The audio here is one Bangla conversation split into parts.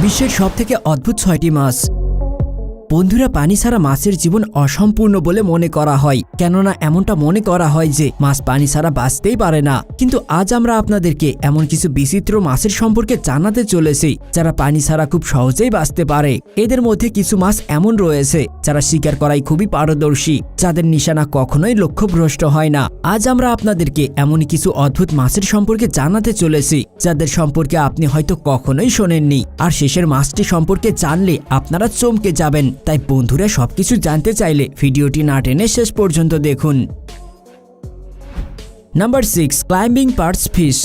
বিশ্বের সবথেকে অদ্ভুত ৬টি মাছ। বন্ধুরা, পানি ছাড়া মাছের জীবন অসম্পূর্ণ বলে মনে করা হয়, কেননা এমনটা মনে করা হয় যে মাছ পানি ছাড়া বাঁচতেই পারে না। কিন্তু আজ আমরা আপনাদেরকে এমন কিছু বিচিত্র মাছের সম্পর্কে জানাতে চলেছি যারা পানি ছাড়া খুব সহজেই বাঁচতে পারে। এদের মধ্যে কিছু মাছ এমন রয়েছে যারা শিকার করায় খুবই পারদর্শী, যাদের নিশানা কখনোই লক্ষ্যভ্রষ্ট হয় না। আজ আমরা আপনাদেরকে এমনই কিছু অদ্ভুত মাছের সম্পর্কে জানাতে চলেছি যাদের সম্পর্কে আপনি হয়তো কখনোই শোনেননি। আর শেষের মাছটি সম্পর্কে জানলে আপনারা চমকে যাবেন। তাই বন্ধুরা, সবকিছু জানতে চাইলে ভিডিওটি না টেনে শেষ পর্যন্ত দেখুন। Number 6, climbing parts fish.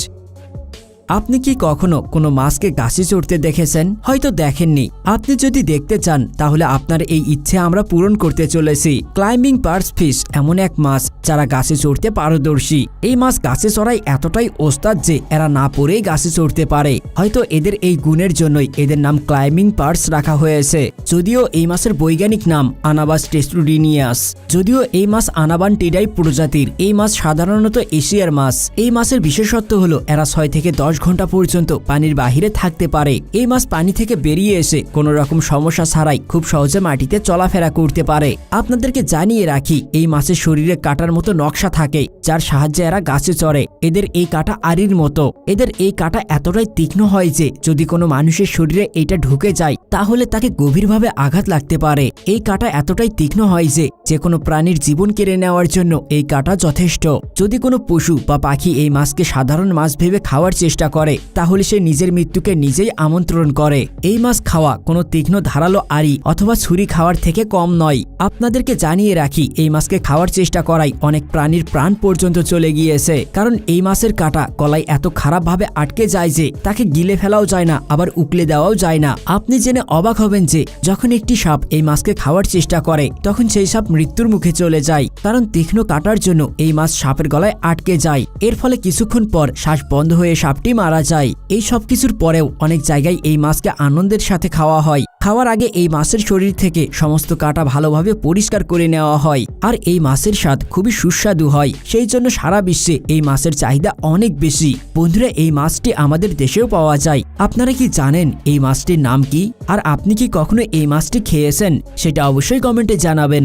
আপনি কি কখনো কোনো মাছকে গাছে চড়তে দেখেছেন? হয়তো দেখেননি। আপনি যদি দেখতে চান তাহলে আপনার এই ইচ্ছে আমরা পূরণ করতে চলেছি। ক্লাইম্বিং পার্টস ফিশ এমন এক মাছ যারা গাছে চড়তে পারদর্শী। এই মাছ গাছে চড়াই এতটাই ওস্তাদ যে এরা না পড়েই গাছে চড়তে পারে। হয়তো এদের এই গুণের জন্যই এদের নাম ক্লাইম্বিং পার্টস রাখা হয়েছে। যদিও এই মাছের বৈজ্ঞানিক নাম আনাবাস টেস্টুডিনিয়াস। যদিও এই মাছ আনাবান্টিডাই প্রজাতির। এই মাছ সাধারণত এশিয়ার মাছ। এই মাছের বিশেষত্ব হলো এরা 6 থেকে 10 ঘন্টা পর্যন্ত পানির বাহিরে থাকতে পারে। এই মাছ পানি থেকে বেরিয়ে এসে কোনো রকম সমস্যা ছাড়াই খুব সহজে মাটিতে চলাফেরা করতে পারে। আপনাদেরকে জানিয়ে রাখি, এই মাছের শরীরে কাঁটার মতো নকশা থাকে যার সাহায্যে এরা গাছে চড়ে। এদের এই কাঁটা আড়ির মতো। এদের এই কাঁটা এতটাই তীক্ষ্ণ হয় যে যদি কোনো মানুষের শরীরে এটা ঢুকে যায় তাহলে তাকে গভীরভাবে আঘাত লাগতে পারে। এই কাঁটা এতটাই তীক্ষ্ণ হয় যে কোনো প্রাণীর জীবন কেড়ে নেওয়ার জন্য এই কাঁটা যথেষ্ট। যদি কোনো পশু বা পাখি এই মাছকে সাধারণ মাছ ভেবে খাওয়ার চেষ্টা করে তাহলে সে নিজের মৃত্যুকে নিজেই আমন্ত্রণ করে। এই মাছ খাওয়া কোনো তীক্ষ্ণ ধারালো আড়ি অথবা ছুরি খাওয়ার থেকে কম নয়। আপনাদেরকে জানিয়ে রাখি, এই মাছকে খাওয়ার চেষ্টা করায় অনেক প্রাণীর প্রাণ পর্যন্ত চলে গিয়েছে, কারণ এই মাছের কাঁটা গলায় এত খারাপভাবে আটকে যায় যে তাকে গিলে ফেলাও যায় না, আবার উকলে দেওয়াও যায় না। আপনি জেনে অবাক হবেন যে যখন একটি সাপ এই মাছকে খাওয়ার চেষ্টা করে তখন সেই সাপ মৃত্যুর মুখে চলে যায়, কারণ তীক্ষ্ণ কাঁটার জন্য এই মাছ সাপের গলায় আটকে যায়। এর ফলে কিছুক্ষণ পর শ্বাস বন্ধ হয়ে সাপটি মারা যায়। এই সব কিছুর পরেও অনেক জায়গায় এই মাছকে আনন্দের সাথে খাওয়া হয়। খাওয়ার আগে এই মাছের শরীর থেকে সমস্ত কাঁটা ভালোভাবে পরিষ্কার করে নেওয়া হয়। আর এই মাছের স্বাদ খুবই সুস্বাদু হয়, সেই জন্য সারা বিশ্বে এই মাছের চাহিদা অনেক বেশি। বন্ধুরা, এই মাছটি আমাদের দেশেও পাওয়া যায়। আপনারা কি জানেন এই মাছটির নাম কি? আর আপনি কি কখনো এই মাছটি খেয়েছেন? সেটা অবশ্যই কমেন্টে জানাবেন।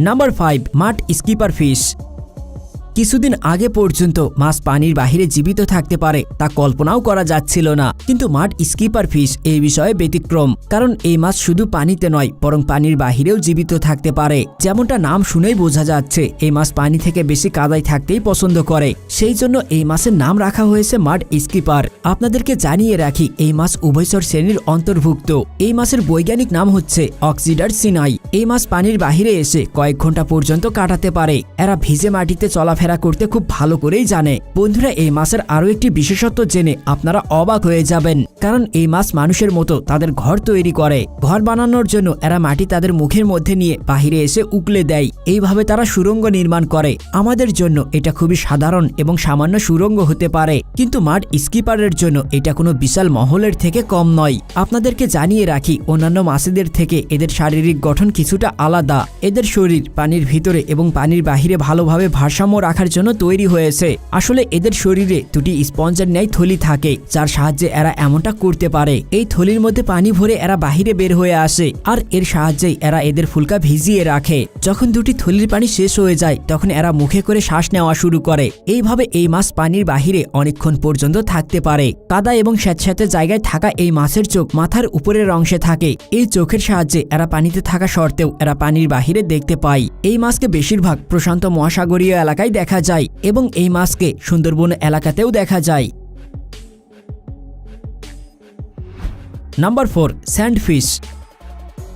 Number 5, মাড skipper fish. কিছুদিন আগে পর্যন্ত মাছ পানির বাহিরে জীবিত থাকতে পারে তা কল্পনাও করা যাচ্ছিল না, কিন্তু মাড স্কিপার ফিশ এই বিষয়ে ব্যতিক্রম। কারণ এই মাছ শুধু পানিতে নয় বরং পানির বাহিরেও জীবিত থাকতে পারে। যেমনটা নাম শুনেই বোঝা যাচ্ছে, এই মাছ পানি থেকে বেশি কাদায় থাকতেই পছন্দ করে, সেই জন্য এই মাছের নাম রাখা হয়েছে মাড স্কিপার। আপনাদেরকে জানিয়ে রাখি, এই মাছ উভয়চর শ্রেণীর অন্তর্ভুক্ত। এই মাছের বৈজ্ঞানিক নাম হচ্ছে অক্সিডার সিনাই। এই মাছ পানির বাহিরে এসে কয়েক ঘন্টা পর্যন্ত কাটাতে পারে। এরা ভিজে মাটিতে চলাফেরা করতে খুব ভালো করেই জানে। বন্ধুরা, এই মাছের আরো একটি বিশেষত্ব জেনে আপনারা অবাক হয়ে যাবেন, কারণ এই মাছ মানুষের মতো তাদের ঘর তৈরি করে। ঘর বানানোর জন্য এরা মাটি তাদের মুখের মধ্যে নিয়ে বাহিরে এসে উকলে দেয়। এইভাবে তারা সুড়ঙ্গ নির্মাণ করে। আমাদের জন্য এটা খুবই সাধারণ এবং সামান্য সুড়ঙ্গ হতে পারে, কিন্তু মাড স্কিপারের জন্য এটা কোনো বিশাল মহলের থেকে কম নয়। আপনাদেরকে জানিয়ে রাখি, অন্যান্য মাছেদের থেকে এদের শারীরিক গঠন কিছুটা আলাদা। এদের শরীর পানির ভিতরে এবং পানির বাহিরে ভালোভাবে ভারসাম্য রাখার জন্য তৈরি হয়েছে। আসলে এদের শরীরে দুটি স্পঞ্জের ন্যায় থলি থাকে যার সাহায্যে এরা এমনটা করতে পারে। এই থলির মধ্যে পানি ভরে এরা বাহিরে বের হয়ে আসে, আর এর সাহায্যেই এরা এদের ফুলকা ভিজিয়ে রাখে। যখন দুটি থলির পানি শেষ হয়ে যায় তখন এরা মুখে করে শ্বাস নেওয়া শুরু করে। এইভাবে এই মাছ পানির বাহিরে অনেকক্ষণ পর্যন্ত থাকতে পারে। কাদা এবং স্যাঁতস্যাঁতে জায়গায় থাকা এই মাছের চোখ মাথার উপরের অংশে থাকে। এই চোখের সাহায্যে এরা পানিতে থাকা সত্ত্বেও এরা পানির বাহিরে দেখতে পায়। এই মাছকে বেশিরভাগ প্রশান্ত মহাসাগরীয় এলাকায় দেখা যায় এবং এই মাছকে সুন্দরবন এলাকাতেও দেখা যায়। নাম্বার 4, স্যান্ডফিশ।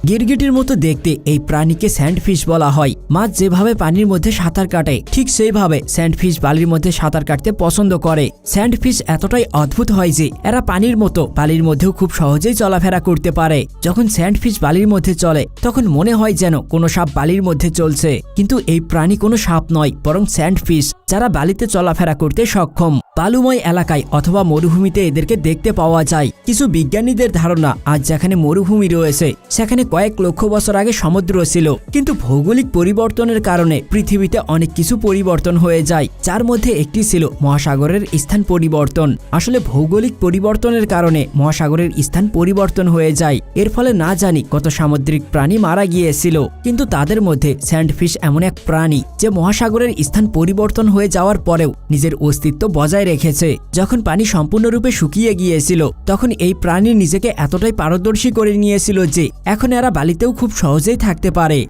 গিরগিটির মতো দেখতে এই প্রাণীকে স্যান্ডফিশ বলা হয়। মাছ যেভাবে পানির মধ্যে সাঁতার কাটে ঠিক সেইভাবে স্যান্ডফিশ বালির মধ্যে সাঁতার কাটতে পছন্দ করে। স্যান্ডফিশ এতটাই অদ্ভুত হয় যে এরা পানির মতো বালির মধ্যেও খুব সহজেই চলাফেরা করতে পারে। যখন স্যান্ডফিশ বালির মধ্যে চলে তখন মনে হয় যেন কোনো সাপ বালির মধ্যে চলছে, কিন্তু এই প্রাণী কোনো সাপ নয় বরং স্যান্ডফিশ যারা বালিতে চলাফেরা করতে সক্ষম। বালুময় এলাকায় অথবা মরুভূমিতে এদেরকে দেখতে পাওয়া যায়। কিছু বিজ্ঞানীদের ধারণা আজ যেখানে মরুভূমি রয়েছে সেখানে কয়েক লক্ষ বছর আগে সমুদ্র ছিল, কিন্তু ভৌগোলিক পরিবর্তনের কারণে পৃথিবীতে অনেক কিছু পরিবর্তন হয়ে যায়, যার মধ্যে একটি ছিল মহাসাগরের স্থান পরিবর্তন। আসলে ভৌগোলিক পরিবর্তনের কারণে মহাসাগরের স্থান পরিবর্তন হয়ে যায়। এর ফলে না জানি কত সামুদ্রিক প্রাণী মারা গিয়েছিল, কিন্তু তাদের মধ্যে স্যান্ডফিশ এমন এক প্রাণী যে মহাসাগরের স্থান পরিবর্তন হয়ে যাওয়ার পরেও নিজের অস্তিত্ব বজায় রেখেছে। যখন পানি সম্পূর্ণরূপে শুকিয়ে গিয়েছিল তখন এই প্রাণী নিজেকে এতটাই পারদর্শী করে নিয়েছিল যে এখন এরা বালিতেও খুব সহজেই থাকতে পারে।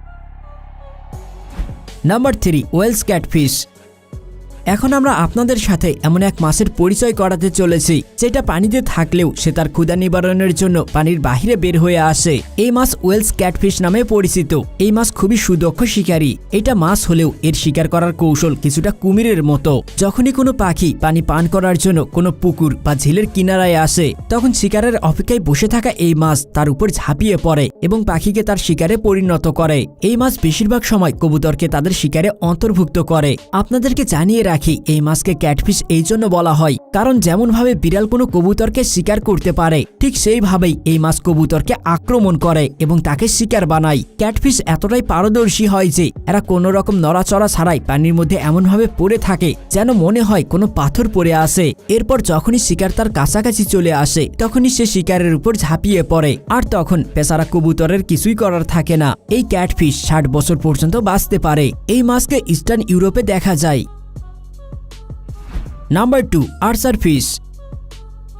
Number 3, wels catfish. এখন আমরা আপনাদের সাথে এমন এক মাছের পরিচয় করাতে চলেছি যেটা পানিতে থাকলেও সে তার ক্ষুধা নিবারণের জন্য পানির বাহিরে বের হয়ে আসে। এই মাছ ওয়েলস ক্যাটফিশ নামে পরিচিত। এই মাছ খুবই সুদক্ষ শিকারী। এটা মাছ হলেও এর শিকার করার কৌশল কিছুটা কুমিরের মতো। যখনই কোনো পাখি পানি পান করার জন্য কোনো পুকুর বা ঝিলের কিনারায় আসে তখন শিকারের অপেক্ষায় বসে থাকা এই মাছ তার উপর ঝাঁপিয়ে পড়ে এবং পাখিকে তার শিকারে পরিণত করে। এই মাছ বেশিরভাগ সময় কবুতরকে তাদের শিকারে অন্তর্ভুক্ত করে। আপনাদেরকে জানিয়ে রাখি এই মাছকে ক্যাটফিশ এই জন্য বলা হয় কারণ যেমন ভাবে বিড়াল কোনো কবুতরকে শিকার করতে পারে ঠিক সেইভাবেই এই মাছ কবুতরকে আক্রমণ করে এবং তাকে শিকার বানায়। ক্যাটফিশ এতটাই পারদর্শী হয় যে এরা কোনো রকম নড়াচড়া ছাড়াই পানির মধ্যে এমনভাবে পড়ে থাকে যেন মনে হয় কোনো পাথর পড়ে আসে। এরপর যখনই শিকার তার কাছাকাছি চলে আসে তখনই সে শিকারের উপর ঝাঁপিয়ে পড়ে, আর তখন পেছারা কবুতরের কিছুই করার থাকে না। এই ক্যাটফিশ 60 বছর পর্যন্ত বাঁচতে পারে। এই মাছকে ইস্টার্ন ইউরোপে দেখা যায়। নাম্বার 2, আর্চার ফিশ।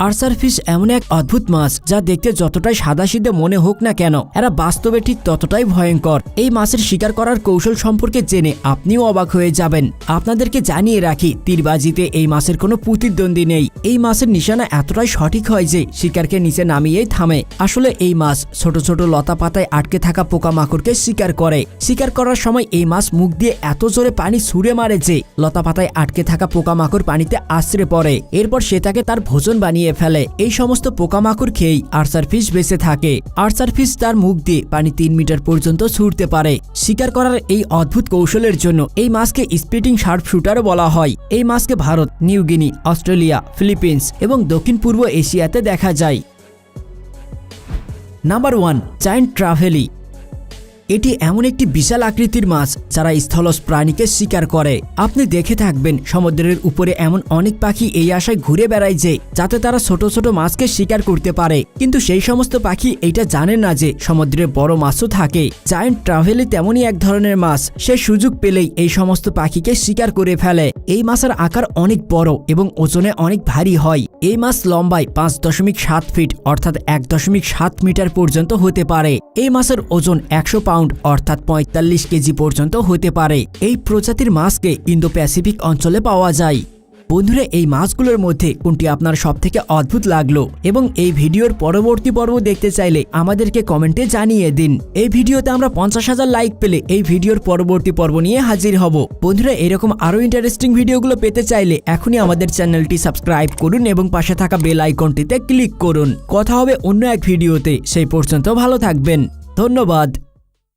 আর্চার ফিশ এমন এক অদ্ভুত মাছ যা দেখতে যতটাই সাদাসিধে মনে হোক না কেন এরা বাস্তবে ঠিক ততটাই ভয়ঙ্কর। এই মাছের শিকার করার কৌশল সম্পর্কে জেনে আপনিও অবাক হয়ে যাবেন। আপনাদেরকে জানিয়ে রাখি তীরবাজিতে এই মাছের কোনো প্রতিদ্বন্দ্বী নেই। এই মাছের নিশানা এতটাই সঠিক হয় যে শিকারকে নিচে নামিয়েই থামে। আসলে এই মাছ ছোট ছোট লতা পাতায় আটকে থাকা পোকামাকড়কে শিকার করে। শিকার করার সময় এই মাছ মুখ দিয়ে এত জোরে পানি ছুঁড়ে মারে যে লতা পাতায় আটকে থাকা পোকামাকড় পানিতে আছড়ে পড়ে। এরপর সে তাকে তার ভোজন বানিয়ে ফেলে। এই সমস্ত পোকামাকড় খেয়েই আর্চার ফিশ বেঁচে থাকে। আর্চার ফিশ তার মুখ দিয়ে পানি 3 মিটার পর্যন্ত ছুঁড়তে পারে। শিকার করার এই অদ্ভুত কৌশলের জন্য এই মাছকে স্পিটিং শার্প শুটারও বলা হয়। এই মাছকে Bharat, New Guinea, Australia, Philippines এবং দক্ষিণ পূর্ব এশিয়াতে দেখা যায়। Number 1, giant trevally. এটি এমন একটি বিশাল আকৃতির মাছ যারা স্থলজ প্রাণীকে শিকার করে। আপনি দেখে থাকবেন সমুদ্রের উপরে এমন অনেক পাখি এই আশায় ঘুরে বেড়ায় যে যাতে তারা ছোট ছোট মাছকে শিকার করতে পারে, কিন্তু সেই সমস্ত পাখি এইটা জানে না যে সমুদ্রে বড় মাছও থাকে। জায়ান্ট ট্রাভেলি তেমনই এক ধরনের মাছ। সে সুযোগ পেলেই এই সমস্ত পাখিকে শিকার করে ফেলে। এই মাছের আকার অনেক বড় এবং ওজনে অনেক ভারী হয়। এই মাছ লম্বায় 5.7 ফিট অর্থাৎ 1.7 মিটার পর্যন্ত হতে পারে। এই মাছের ওজন 100 পাউন্ড অর্থাৎ 45 কেজি পর্যন্ত হতে পারে। এই প্রজাতির মাছকে ইন্দো প্যাসিফিক অঞ্চলে পাওয়া যায়। বন্ধুরা, এই মাছগুলোর মধ্যে কোনটি আপনার সবথেকে অদ্ভুত লাগলো এবং এই ভিডিওর পরবর্তী পর্ব দেখতে চাইলে আমাদেরকে কমেন্টে জানিয়ে দিন। এই ভিডিওতে আমরা 50,000 লাইক পেলে এই ভিডিওর পরবর্তী পর্ব নিয়ে হাজির হব। বন্ধুরা, এরকম আরো ইন্টারেস্টিং ভিডিওগুলো পেতে চাইলে এখনই আমাদের চ্যানেলটি সাবস্ক্রাইব করুন এবং পাশে থাকা বেল আইকনটিতে ক্লিক করুন। কথা হবে অন্য এক ভিডিওতে। সেই পর্যন্ত ভালো থাকবেন। ধন্যবাদ।